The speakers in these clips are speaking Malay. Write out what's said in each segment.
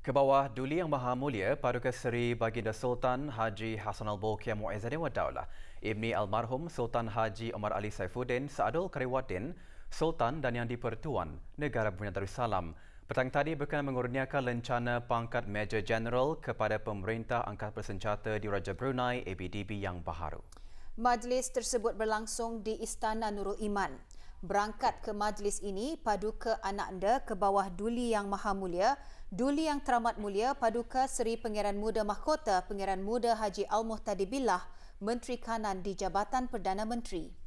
Ke bawah Duli Yang Maha Mulia Paduka Seri Baginda Sultan Haji Hassanal Bolkiah Muizzaddin Wad Daulah, Ibni Almarhum Sultan Haji Omar Ali Saifuddin Saadul Kariwaddin, Sultan dan Yang di-Pertuan Negara Brunei Darussalam, petang tadi berkenan mengurniakan lencana pangkat Major General kepada Pemerintah Angkatan Bersenjata di Raja Brunei ABDB yang baharu. Majlis tersebut berlangsung di Istana Nurul Iman. Berangkat ke majlis ini, Paduka Anak Anda ke bawah Duli Yang Maha Mulia, Duli Yang Teramat Mulia Paduka Seri Pangeran Muda Mahkota Pangeran Muda Haji Al-Muhtadi Billah, Menteri Kanan di Jabatan Perdana Menteri.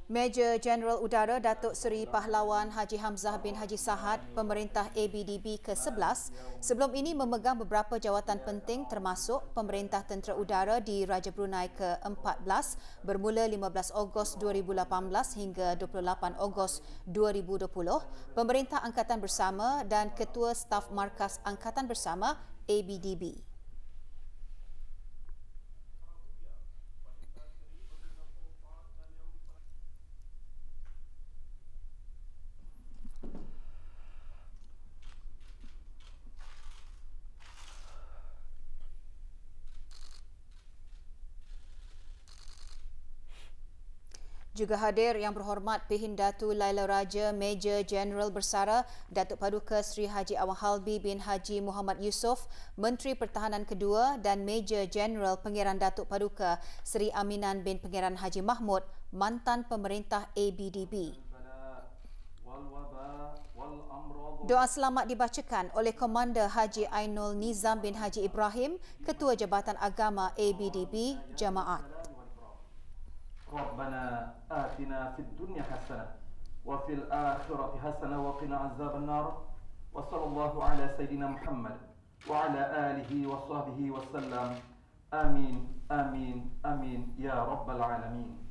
Major General Udara Datuk Seri Pahlawan Haji Hamzah bin Haji Sahad, Pemerintah ABDB ke-11, sebelum ini memegang beberapa jawatan penting termasuk Pemerintah Tentera Udara di Raja Brunei ke-14 bermula 15 Ogos 2018 hingga 28 Ogos 2020, Pemerintah Angkatan Bersama dan Ketua Staf Markas Angkatan Bersama ABDB. Juga hadir Yang Berhormat Pihindatu Laila Raja Major General Bersara Datuk Paduka Seri Haji Awang Halbi bin Haji Muhammad Yusof, Menteri Pertahanan Kedua, dan Major General Pangeran Datuk Paduka Seri Aminan bin Pangeran Haji Mahmud, mantan pemerintah ABDB. Doa selamat dibacakan oleh Komander Haji Ainul Nizam bin Haji Ibrahim, Ketua Jabatan Agama ABDB Jamaat. ربنا آتنا في الدنيا حسنة وفي الآخرة حسنة وقنا عذاب النار وصلى الله على سيدنا محمد وعلى آله وصحبه وسلم آمين آمين آمين يا رب العالمين.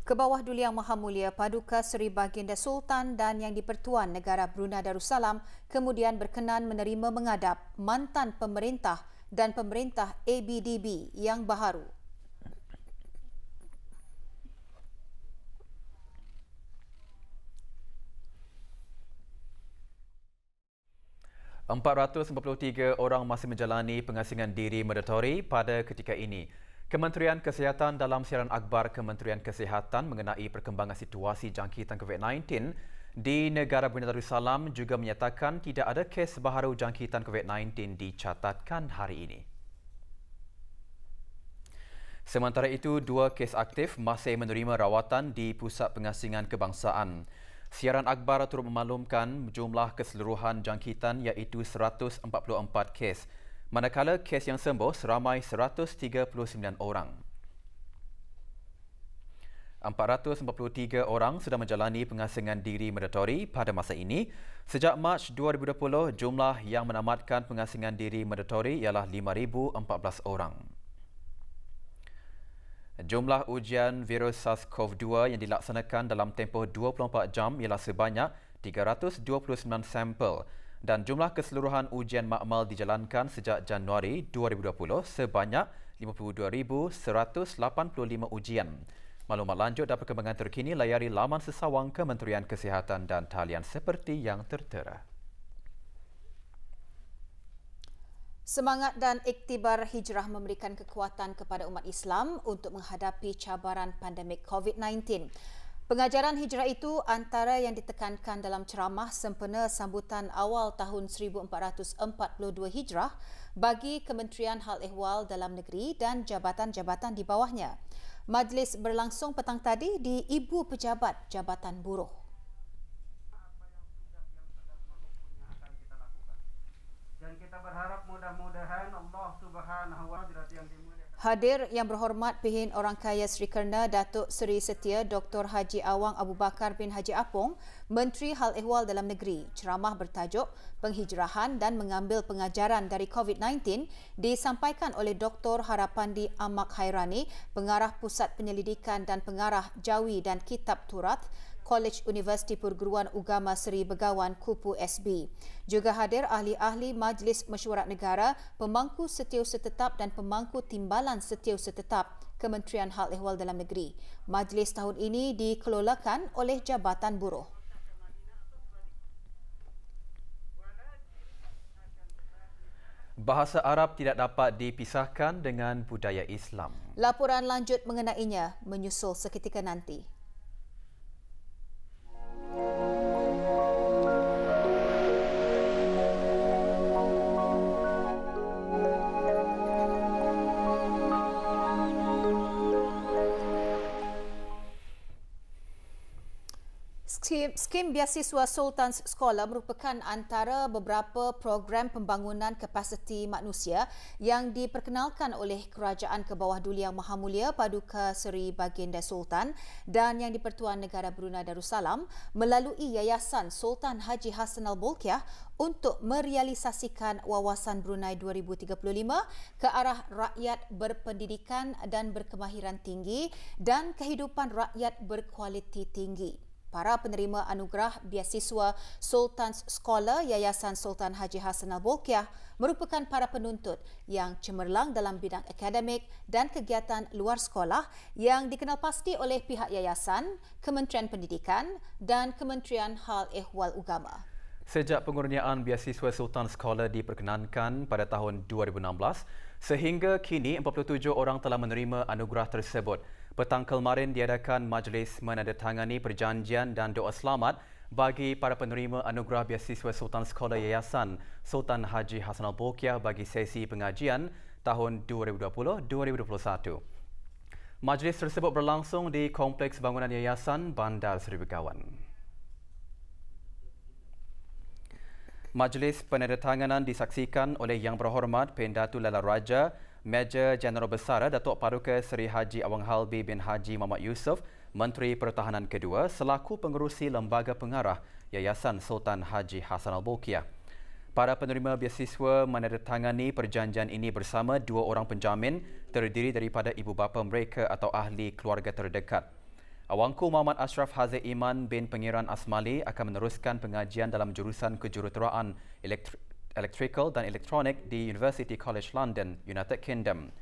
Ke bawah Duli Yang Maha Mulia Paduka Seri Baginda Sultan dan Yang di-Pertuan Negara Brunei Darussalam kemudian berkenan menerima mengadap mantan pemerintah dan pemerintah ABDB yang baharu. .443 orang masih menjalani pengasingan diri mandatori pada ketika ini. Kementerian Kesihatan dalam siaran akhbar Kementerian Kesihatan mengenai perkembangan situasi jangkitan COVID-19 di negara Brunei Darussalam juga menyatakan tidak ada kes baharu jangkitan COVID-19 dicatatkan hari ini. Sementara itu, 2 kes aktif masih menerima rawatan di Pusat Pengasingan Kebangsaan. Siaran akhbar turut memaklumkan jumlah keseluruhan jangkitan iaitu 144 kes. Manakala kes yang sembuh seramai 139 orang. 443 orang sudah menjalani pengasingan diri mandatori pada masa ini. Sejak Mac 2020, jumlah yang menamatkan pengasingan diri mandatori ialah 5,014 orang. Jumlah ujian virus SARS-CoV-2 yang dilaksanakan dalam tempoh 24 jam ialah sebanyak 329 sampel. Dan jumlah keseluruhan ujian makmal dijalankan sejak Januari 2020 sebanyak 52,185 ujian. Maklumat lanjut dan perkembangan terkini layari laman sesawang Kementerian Kesihatan dan talian seperti yang tertera. Semangat dan iktibar hijrah memberikan kekuatan kepada umat Islam untuk menghadapi cabaran pandemik COVID-19. Pengajaran hijrah itu antara yang ditekankan dalam ceramah sempena sambutan awal tahun 1442 Hijrah bagi Kementerian Hal Ehwal Dalam Negeri dan jabatan-jabatan di bawahnya. Majlis berlangsung petang tadi di Ibu Pejabat Jabatan Buruh. Dan kita berharap mudah-mudahan Allah Subhanahu wa Ta'ala yang dimuliakan Hadir Yang Berhormat Pihin Orang Kaya Sri Kerna Datuk Seri Setia Dr. Haji Awang Abu Bakar bin Haji Apong, Menteri Hal Ehwal Dalam Negeri, ceramah bertajuk Penghijrahan dan Mengambil Pengajaran dari COVID-19 disampaikan oleh Dr. Harapandi Amak Hairani, Pengarah Pusat Penyelidikan dan Pengarah Jawi dan Kitab Turath, Kolej Universiti Perguruan Ugama Seri Begawan Kupu SB. Juga hadir ahli-ahli Majlis Mesyuarat Negara, pemangku setiausaha tetap dan pemangku timbalan setiausaha tetap Kementerian Hal Ehwal Dalam Negeri. Majlis tahun ini dikelolakan oleh Jabatan Buruh. Bahasa Arab tidak dapat dipisahkan dengan budaya Islam. Laporan lanjut mengenainya menyusul seketika nanti. Skim Beasiswa Sultan's Scholar merupakan antara beberapa program pembangunan kapasiti manusia yang diperkenalkan oleh Kerajaan Kebawahdulian Maha Mulia Paduka Seri Baginda Sultan dan Yang di-Pertuan Negara Brunei Darussalam melalui Yayasan Sultan Haji Hassanal Bolkiah untuk merealisasikan Wawasan Brunei 2035 ke arah rakyat berpendidikan dan berkemahiran tinggi dan kehidupan rakyat berkualiti tinggi. Para penerima anugerah Beasiswa Sultan's Scholar Yayasan Sultan Haji Hassanal Bolkiah merupakan para penuntut yang cemerlang dalam bidang akademik dan kegiatan luar sekolah yang dikenal pasti oleh pihak yayasan, Kementerian Pendidikan dan Kementerian Hal Ehwal Ugama. Sejak pengurniaan Beasiswa Sultan Scholar diperkenankan pada tahun 2016, sehingga kini 47 orang telah menerima anugerah tersebut. Petang kemarin diadakan majlis menandatangani perjanjian dan doa selamat bagi para penerima anugerah Beasiswa Sultan Scholar Yayasan Sultan Haji Hassanal Bolkiah bagi sesi pengajian tahun 2020-2021. Majlis tersebut berlangsung di Kompleks Bangunan Yayasan Bandar Seri Begawan. Majlis penandatanganan disaksikan oleh Yang Berhormat Pendatu Lala Raja, Major Jeneral Besar Datuk Paduka Seri Haji Awang Halbi bin Haji Muhammad Yusof, Menteri Pertahanan kedua selaku pengerusi Lembaga Pengarah Yayasan Sultan Haji Hassanal Bolkiah. Para penerima beasiswa menandatangani perjanjian ini bersama dua orang penjamin terdiri daripada ibu bapa mereka atau ahli keluarga terdekat. Awangku Muhammad Ashraf Haziq Iman bin Pangeran Asmali akan meneruskan pengajian dalam jurusan kejuruteraan Electrical dan Elektronik di University College London, United Kingdom.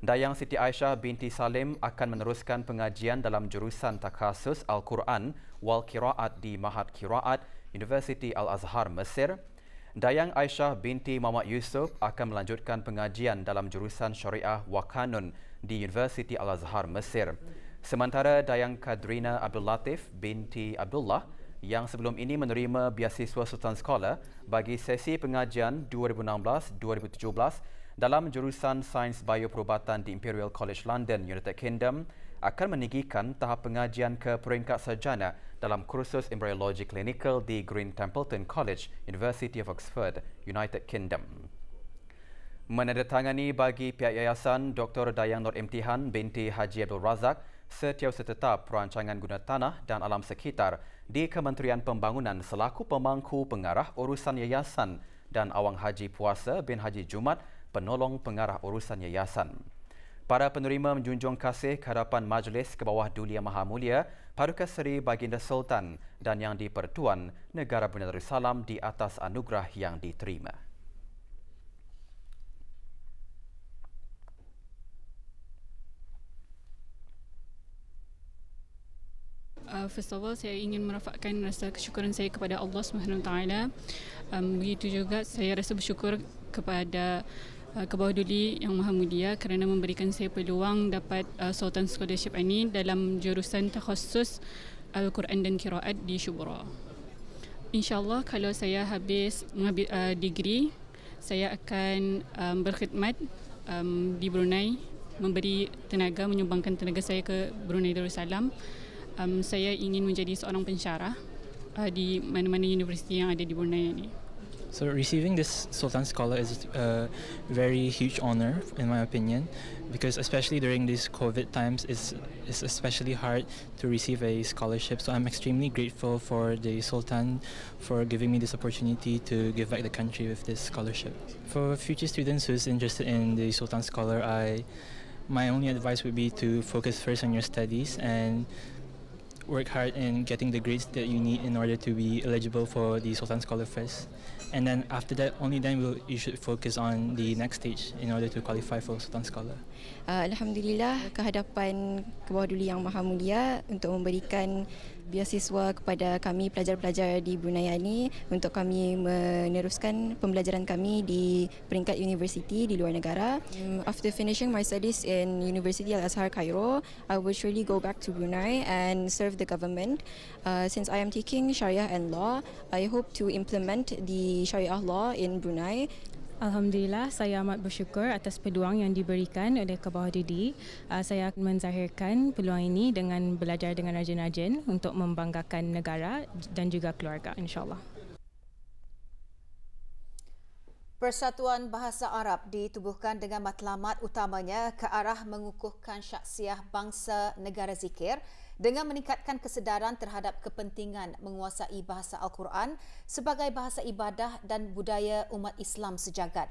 Dayang Siti Aisyah binti Salim akan meneruskan pengajian dalam jurusan takhasus Al-Quran wal Qiraat di Mahad Qiraat, University Al-Azhar, Mesir. Dayang Aisyah binti Muhammad Yusof akan melanjutkan pengajian dalam jurusan Syariah wa Kanun di University Al-Azhar, Mesir. Sementara Dayang Kadrina Abdul Latif binti Abdullah yang sebelum ini menerima Beasiswa Sultan Scholar bagi sesi pengajian 2016-2017 dalam jurusan Sains Bioperubatan di Imperial College London, United Kingdom akan meninggikan tahap pengajian ke peringkat sarjana dalam kursus Embryology Clinical di Green Templeton College, University of Oxford, United Kingdom. Menandatangani bagi pihak yayasan Dr. Dayang Nur Imtihan binti Haji Abdul Razak, Setiausaha Tetap Perancangan Guna Tanah dan Alam Sekitar di Kementerian Pembangunan selaku pemangku pengarah urusan yayasan dan Awang Haji Puasa bin Haji Jumat penolong pengarah urusan yayasan. Para penerima menjunjung kasih kehadapan Majlis Kebawahdulian Maha Mulia Paduka Seri Baginda Sultan dan Yang di-Pertuan Negara Brunei Darussalam di atas anugerah yang diterima. First of all, saya ingin merafakkan rasa kesyukuran saya kepada Allah SWT. Begitu juga saya rasa bersyukur kepada Kebawahdulian Yang Maha Mulia kerana memberikan saya peluang dapat Sultan Scholarship ini dalam jurusan takhasus Al-Quran dan Qiraat di Shubra. InsyaAllah kalau saya habis mengambil degree, saya akan berkhidmat di Brunei, memberi tenaga, menyumbangkan tenaga saya ke Brunei Darussalam. Saya ingin menjadi seorang pensyarah di mana-mana universiti yang ada di Brunei ini. So receiving this Sultan Scholar is a very huge honor, in my opinion, because especially during these COVID times, it's especially hard to receive a scholarship. So I'm extremely grateful for the Sultan for giving me this opportunity to give back the country with this scholarship. For future students who's interested in the Sultan Scholar, my only advice would be to focus first on your studies and work hard in getting the grades that you need in order to be eligible for the Sultan Scholar first. And then after that, only then you should focus on the next stage in order to qualify for Sultan Scholar. Alhamdulillah, kehadapan Ke Bawah Duli Yang Maha Mulia untuk memberikan beasiswa kepada kami pelajar-pelajar di Brunei ini untuk kami meneruskan pembelajaran kami di peringkat universiti di luar negara. After finishing my studies in University Al-Azhar Cairo, I will surely go back to Brunei and serve the government. Since I am taking Sharia and law, I hope to implement the Sharia law in Brunei. Alhamdulillah, saya amat bersyukur atas peluang yang diberikan oleh Ke Bawah Duli. Saya akan menzahirkan peluang ini dengan belajar dengan rajin-rajin untuk membanggakan negara dan juga keluarga, insyaAllah. Persatuan Bahasa Arab ditubuhkan dengan matlamat utamanya ke arah mengukuhkan syakhsiah bangsa negara zikir dengan meningkatkan kesedaran terhadap kepentingan menguasai bahasa Al-Quran sebagai bahasa ibadah dan budaya umat Islam sejagat.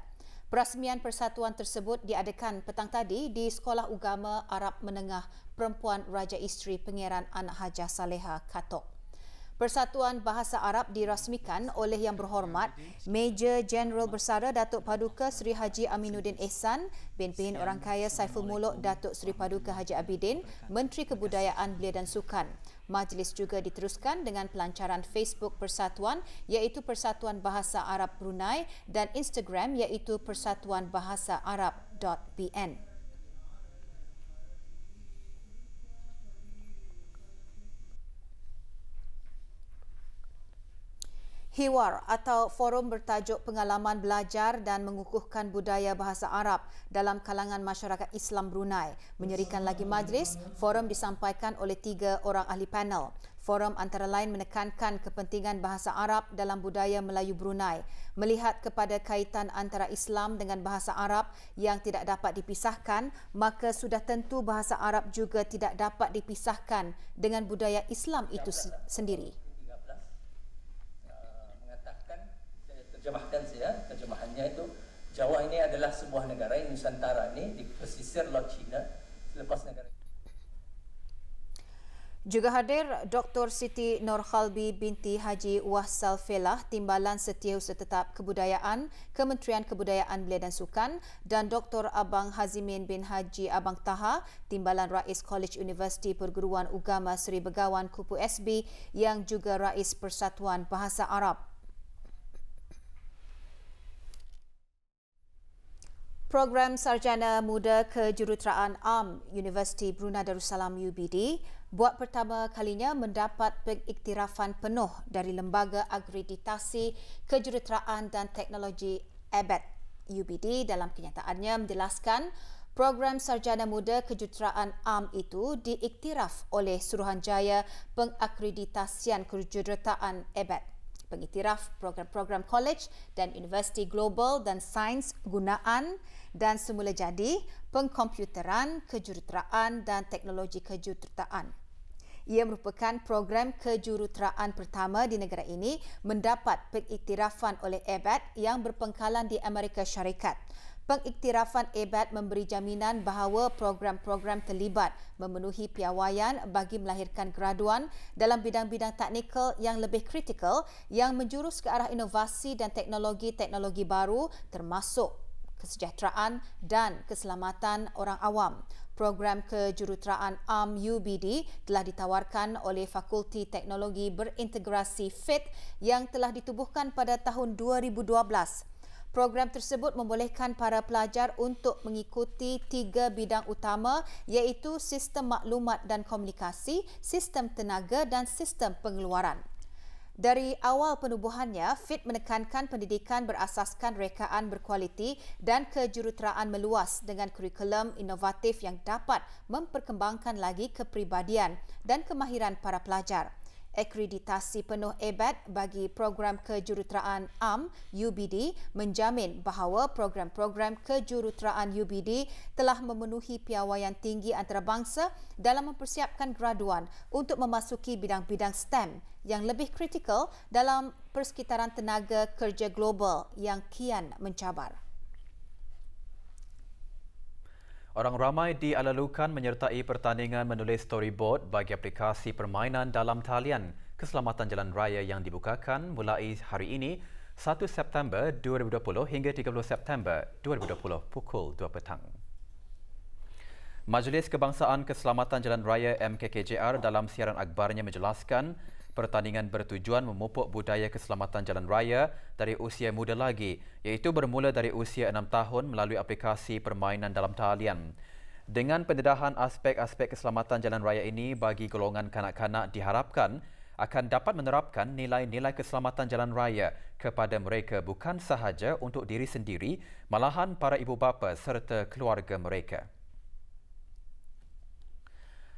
Perasmian persatuan tersebut diadakan petang tadi di Sekolah Ugama Arab Menengah Perempuan Raja Isteri Pangeran Anak Hajah Saleha Katok. Persatuan Bahasa Arab dirasmikan oleh Yang Berhormat Major Jeneral Bersara Datuk Paduka Seri Haji Aminuddin Ehsan, Bin Orang Kaya Saiful Muluk Datuk Seri Paduka Haji Abidin, Menteri Kebudayaan Belia dan Sukan. Majlis juga diteruskan dengan pelancaran Facebook Persatuan iaitu Persatuan Bahasa Arab Brunei dan Instagram iaitu Persatuan Bahasa Arab.bn. Hiwar atau forum bertajuk Pengalaman Belajar dan Mengukuhkan Budaya Bahasa Arab dalam kalangan masyarakat Islam Brunei. Menyerikan lagi majlis, forum disampaikan oleh 3 orang ahli panel. Forum antara lain menekankan kepentingan bahasa Arab dalam budaya Melayu Brunei, melihat kepada kaitan antara Islam dengan bahasa Arab yang tidak dapat dipisahkan, maka sudah tentu bahasa Arab juga tidak dapat dipisahkan dengan budaya Islam itu sendiri. Terjemahannya itu Jawa ini adalah sebuah negara yang Nusantara ini di pesisir Laut Cina selepas negara. Juga hadir Dr. Siti Nurkhalbi binti Haji Wahsal Felah, Timbalan Setiausaha Tetap Kebudayaan, Kementerian Kebudayaan Belia dan Sukan, dan Dr. Abang Hazimin bin Haji Abang Taha, Timbalan Rais College Universiti Perguruan Ugama Seri Begawan Kupu SB yang juga Rais Persatuan Bahasa Arab. Program Sarjana Muda Kejuruteraan AMM Universiti Brunei Darussalam UBD buat pertama kalinya mendapat pengiktirafan penuh dari Lembaga Akreditasi Kejuruteraan dan Teknologi ABET UBD. Dalam kenyataannya menjelaskan program Sarjana Muda Kejuruteraan AMM itu diiktiraf oleh Suruhanjaya Pengakreditasian Kejuruteraan ABET. Pengiktiraf program-program college dan universiti global dan sains gunaan dan semula jadi pengkomputeran, kejuruteraan dan teknologi kejuruteraan. Ia merupakan program kejuruteraan pertama di negara ini mendapat pengiktirafan oleh ABET yang berpengkalan di Amerika Syarikat. Pengiktirafan ABET memberi jaminan bahawa program-program terlibat memenuhi piawaian bagi melahirkan graduan dalam bidang-bidang teknikal yang lebih kritikal yang menjurus ke arah inovasi dan teknologi-teknologi baru termasuk kesejahteraan dan keselamatan orang awam. Program kejuruteraan AMM UBD telah ditawarkan oleh Fakulti Teknologi Berintegrasi FIT yang telah ditubuhkan pada tahun 2012. Program tersebut membolehkan para pelajar untuk mengikuti 3 bidang utama iaitu sistem maklumat dan komunikasi, sistem tenaga dan sistem pengeluaran. Dari awal penubuhannya, FIT menekankan pendidikan berasaskan rekaan berkualiti dan kejuruteraan meluas dengan kurikulum inovatif yang dapat memperkembangkan lagi kepribadian dan kemahiran para pelajar. Akreditasi penuh ABET bagi program kejuruteraan AM UBD menjamin bahawa program-program kejuruteraan UBD telah memenuhi piawaian tinggi antarabangsa dalam mempersiapkan graduan untuk memasuki bidang-bidang STEM yang lebih kritikal dalam persekitaran tenaga kerja global yang kian mencabar. Orang ramai dialalukan menyertai pertandingan menulis storyboard bagi aplikasi permainan dalam talian keselamatan jalan raya yang dibukakan mulai hari ini 1 September 2020 hingga 30 September 2020 pukul 2 petang. Majlis Kebangsaan Keselamatan Jalan Raya MKKJR dalam siaran akhbarnya menjelaskan pertandingan bertujuan memupuk budaya keselamatan jalan raya dari usia muda lagi, iaitu bermula dari usia 6 tahun melalui aplikasi permainan dalam talian. Dengan pendedahan aspek-aspek keselamatan jalan raya ini bagi golongan kanak-kanak diharapkan akan dapat menerapkan nilai-nilai keselamatan jalan raya kepada mereka bukan sahaja untuk diri sendiri, malahan para ibu bapa serta keluarga mereka.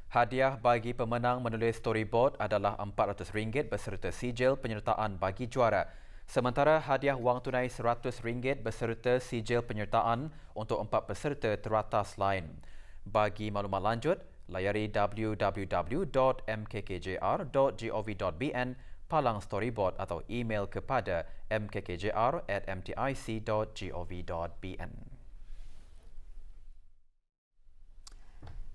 Hadiah bagi pemenang menulis storyboard adalah RM400 beserta sijil penyertaan bagi juara. Sementara hadiah wang tunai RM100 beserta sijil penyertaan untuk 4 peserta teratas lain. Bagi maklumat lanjut, layari www.mkkjr.gov.bn palang storyboard atau email kepada mkkjr@mtic.gov.bn.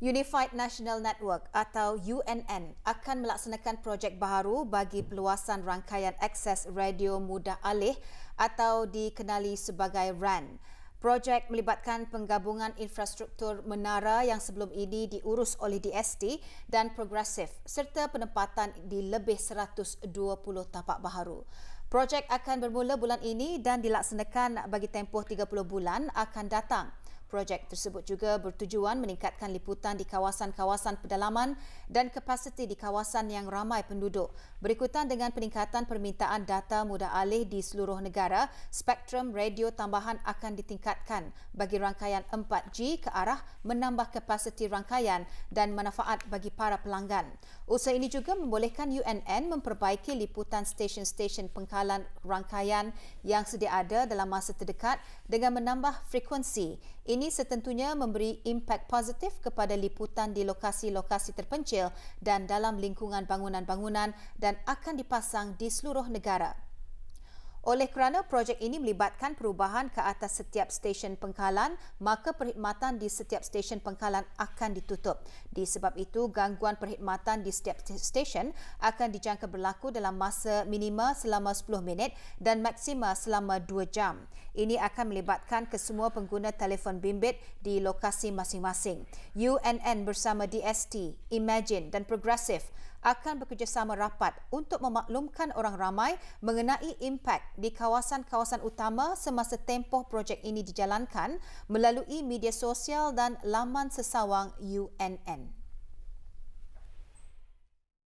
Unified National Network atau UNN akan melaksanakan projek baharu bagi perluasan rangkaian akses radio mudah alih atau dikenali sebagai RAN. Projek melibatkan penggabungan infrastruktur menara yang sebelum ini diurus oleh DST dan Progresif serta penempatan di lebih 120 tapak baharu. Projek akan bermula bulan ini dan dilaksanakan bagi tempoh 30 bulan akan datang. Projek tersebut juga bertujuan meningkatkan liputan di kawasan-kawasan pedalaman dan kapasiti di kawasan yang ramai penduduk. Berikutan dengan peningkatan permintaan data mudah alih di seluruh negara, spektrum radio tambahan akan ditingkatkan bagi rangkaian 4G ke arah menambah kapasiti rangkaian dan manfaat bagi para pelanggan. Usaha ini juga membolehkan UNN memperbaiki liputan stesen-stesen pengkalan rangkaian yang sedia ada dalam masa terdekat dengan menambah frekuensi. Ini setentunya memberi impak positif kepada liputan di lokasi-lokasi terpencil dan dalam lingkungan bangunan-bangunan dan akan dipasang di seluruh negara. Oleh kerana projek ini melibatkan perubahan ke atas setiap stesen pengkalan, maka perkhidmatan di setiap stesen pengkalan akan ditutup. Disebab itu, gangguan perkhidmatan di setiap stesen akan dijangka berlaku dalam masa minima selama 10 minit dan maksima selama 2 jam. Ini akan melibatkan kesemua pengguna telefon bimbit di lokasi masing-masing. UNN bersama DST, Imagine dan Progresif akan bekerjasama rapat untuk memaklumkan orang ramai mengenai impak di kawasan-kawasan utama semasa tempoh projek ini dijalankan melalui media sosial dan laman sesawang UNN.